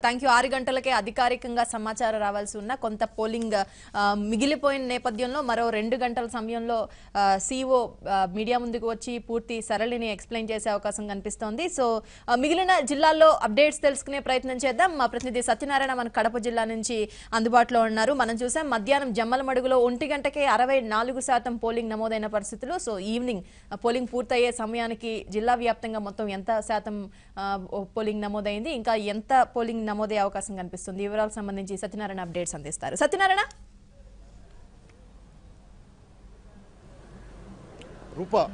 Thank you. 6 గంటలకే అధికారికంగా సమాచారం రావాల్సి ఉన్న కొంత పోలింగ్ మిగిలిపోయిన నేపథ్యంలో మరో 2 గంటల సమయంలో సిఓ మీడియా ముందుకు వచ్చి పూర్తి సరళిని ఎక్స్ప్లెయిన్ చేసే అవకాశం కనిపిస్తోంది. సో మిగిలిన జిల్లాల్లో అప్డేట్స్ తెలుసుకునే ప్రయత్నం చేద్దాం. మా ప్రతినిధి సత్యనారాయణ మన కడప జిల్లా నుంచి అందుబాటులో ఉన్నారు. మనం చూసాం మధ్యాహ్నం జమ్మలమడుగులో 1 గంటకే 64% పోలింగ్ నమోదైన పరిస్థితులు. సో ఈవినింగ్ పోలింగ్ పూర్తయ్యే సమయానికి జిల్లా వ్యాప్తంగా మొత్తం ఎంత శాతం పోలింగ్ నమోదైంది, ఇంకా ఎంత పోలింగ్ నమోదయ్యే అవకాశం కనిపిస్తుంది, వివరాలకు సంబంధించి సత్యనారాయణ అప్డేట్స్ అందిస్తారు. సత్యనారాయణ. రూపా,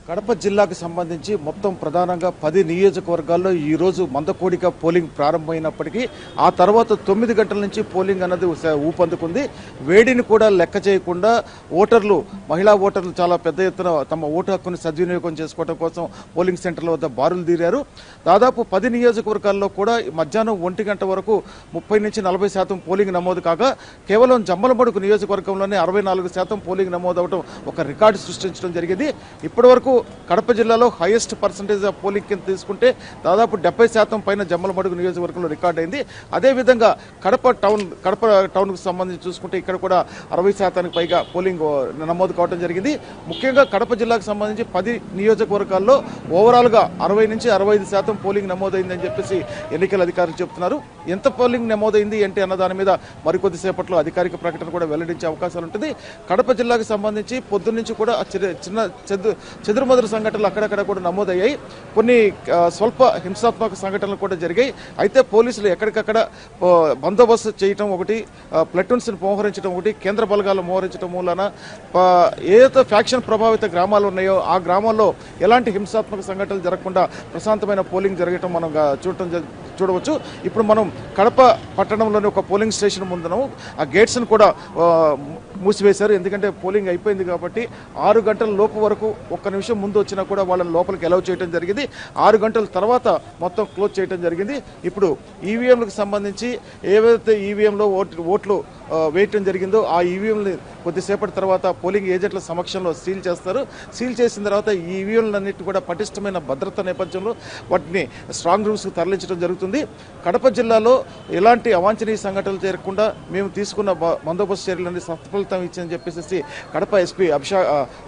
కడప జిల్లాకు సంబంధించి మొత్తం ప్రధానంగా 10 నియోజకవర్గాల్లో ఈరోజు మందకోడిక పోలింగ్ ప్రారంభమైనప్పటికీ ఆ తర్వాత 9 గంటల నుంచి పోలింగ్ అన్నది ఊపందుకుంది. వేడిని కూడా లెక్క చేయకుండా ఓటర్లు, మహిళా ఓటర్లు చాలా పెద్ద ఎత్తున తమ ఓటు హక్కును సద్వినియోగం చేసుకోవడం కోసం పోలింగ్ సెంటర్ల వద్ద బారులు తీరారు. దాదాపు 10 నియోజకవర్గాల్లో కూడా మధ్యాహ్నం 1 గంట వరకు 30 నుంచి 40% పోలింగ్ నమోదు కాగా కేవలం జమ్మలమడుగు నియోజకవర్గంలోనే 64% పోలింగ్ నమోదవడం ఒక రికార్డు సృష్టించడం జరిగింది. ఇప్పటి వరకు కడప జిల్లాలో హైయెస్ట్ పర్సంటేజ్ ఆఫ్ పోలింగ్ కింద తీసుకుంటే దాదాపు 70% పైన జమ్మలమడుగు నియోజకవర్గంలో రికార్డ్ అయింది. అదేవిధంగా కడప టౌన్కు సంబంధించి చూసుకుంటే ఇక్కడ కూడా 60% పైగా పోలింగ్ నమోదు కావడం జరిగింది. ముఖ్యంగా కడప జిల్లాకు సంబంధించి 10 నియోజకవర్గాల్లో ఓవరాల్గా 60 నుంచి 65% పోలింగ్ నమోదైందని చెప్పేసి ఎన్నికల అధికారులు చెబుతున్నారు. ఎంత పోలింగ్ నమోదైంది అంటే అన్న దాని మీద మరికొద్దిసేపట్లో అధికారిక ప్రకటన కూడా వెల్లడించే అవకాశాలు ఉంటుంది. కడప జిల్లాకు సంబంధించి పొద్దున్నుంచి కూడా చిన్న చెదురుమదురు సంఘటనలు అక్కడక్కడ కూడా నమోదయ్యాయి. కొన్ని స్వల్ప హింసాత్మక సంఘటనలు కూడా జరిగాయి. అయితే పోలీసులు ఎక్కడికక్కడ బందోబస్తు చేయటం ఒకటి, ప్లటూన్స్ మోహరించడం ఒకటి, కేంద్ర బలగాలు మోహరించడం మూలన ఏదైతే ఫ్యాక్షన్ ప్రభావిత గ్రామాలు ఉన్నాయో ఆ గ్రామాల్లో ఎలాంటి హింసాత్మక సంఘటనలు జరగకుండా ప్రశాంతమైన పోలింగ్ జరగటం మనం చూడవచ్చు. ఇప్పుడు మనం కడప పట్టణంలోని ఒక పోలింగ్ స్టేషన్ ముందును ఆ గేట్స్ను కూడా మూసివేశారు. ఎందుకంటే పోలింగ్ అయిపోయింది కాబట్టి 6 గంటల లోపు వరకు ఒక్క నిమిషం ముందు వచ్చినా కూడా వాళ్ళని లోపలికి అలౌ చేయడం జరిగింది. 6 గంటల తర్వాత మొత్తం క్లోజ్ చేయడం జరిగింది. ఇప్పుడు ఈవీఎంలకు సంబంధించి ఏవైతే ఈవీఎంలో ఓట్లు వేయటం జరిగిందో ఆ ఈవీఎంని కొద్దిసేపటి తర్వాత పోలింగ్ ఏజెంట్ల సమక్షంలో సీల్ చేస్తారు. సీల్ చేసిన తర్వాత ఈ ఈవీఎంలన్నింటి కూడా పటిష్టమైన భద్రత నేపథ్యంలో వాటిని స్ట్రాంగ్ రూమ్స్కి తరలించడం జరుగుతుంది. కడప జిల్లాలో ఎలాంటి అవాంఛనీయ సంఘటనలు చేరకుండా మేము తీసుకున్న బందోబస్తు చర్యలన్నీ సత్ఫలితం ఇచ్చిందని చెప్పేసి కడప ఎస్పీ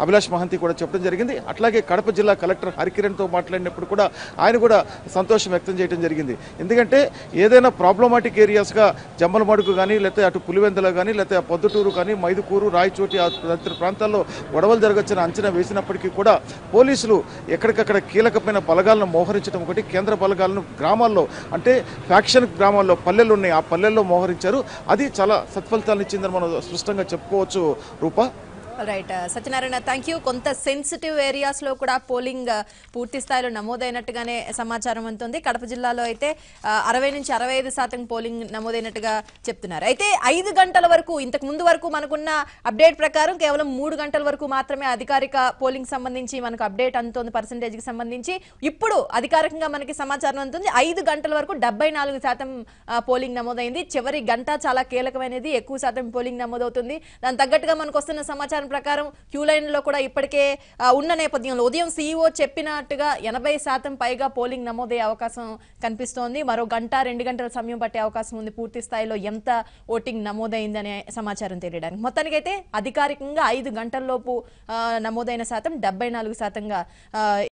అభిలాష్ మహంతి కూడా చెప్పడం జరిగింది. అట్లాగే కడప జిల్లా కలెక్టర్ హరికిరణ్తో మాట్లాడినప్పుడు కూడా ఆయన కూడా సంతోషం వ్యక్తం చేయడం జరిగింది. ఎందుకంటే ఏదైనా ప్రాబ్లమాటిక్ ఏరియాస్గా జమ్మలమడుగు కానీ, లేకపోతే అటు పులివెందుల కానీ, లేకపోతే పొద్దుటూరు కానీ, మైదుకూరు, రాయచోటి తదితర ప్రాంతాల్లో గొడవలు జరగచ్చని అంచనా వేసినప్పటికీ కూడా పోలీసులు ఎక్కడికక్కడ కీలకమైన బలగాలను మోహరించడం ఒకటి, కేంద్ర బలగాలను గ్రామాల్లో అంటే ఫ్యాక్షన్ గ్రామాల్లో పల్లెలు ఉన్నాయి, ఆ పల్లెల్లో మోహరించారు. అది చాలా సత్ఫలితాలను ఇచ్చిందని మనం స్పష్టంగా చెప్పుకోవచ్చు. Rupa. Right Satyanarayana, thank you. కొంత సెన్సిటివ్ ఏరియాస్ లో కూడా పోలింగ్ పూర్తి స్థాయిలో నమోదైనట్టుగానే సమాచారం ఉంటుంది. కడప జిల్లాలో అయితే 60 నుంచి 65% పోలింగ్ నమోదైనట్టుగా చెప్తున్నారు. అయితే 5 గంటల వరకు, ఇంతకు ముందు వరకు మనకున్న అప్డేట్ ప్రకారం కేవలం 3 గంటల వరకు మాత్రమే అధికారిక పోలింగ్ సంబంధించి మనకు అప్డేట్ అందుతుంది పర్సంటేజ్కి సంబంధించి. ఇప్పుడు అధికారికంగా మనకి సమాచారం అందుతుంది 5 గంటల వరకు 74% పోలింగ్ నమోదైంది. చివరి గంట చాలా కీలకమైనది, ఎక్కువ శాతం పోలింగ్ నమోదవుతుంది. దాని తగ్గట్టుగా మనకు వస్తున్న సమాచారం ప్రకారం క్యూ లైన్ లో కూడా ఇప్పటికే ఉన్న నేపథ్యంలో ఉదయం సీఈఓ చెప్పినట్టుగా 80% పైగా పోలింగ్ నమోదయ్యే అవకాశం కనిపిస్తోంది. మరో 1-2 గంటల సమయం పట్టే అవకాశం ఉంది పూర్తి స్థాయిలో ఎంత ఓటింగ్ నమోదైందనే సమాచారం తెలియడానికి. మొత్తానికైతే అధికారికంగా 5 గంటల లోపు నమోదైన శాతం 74%గా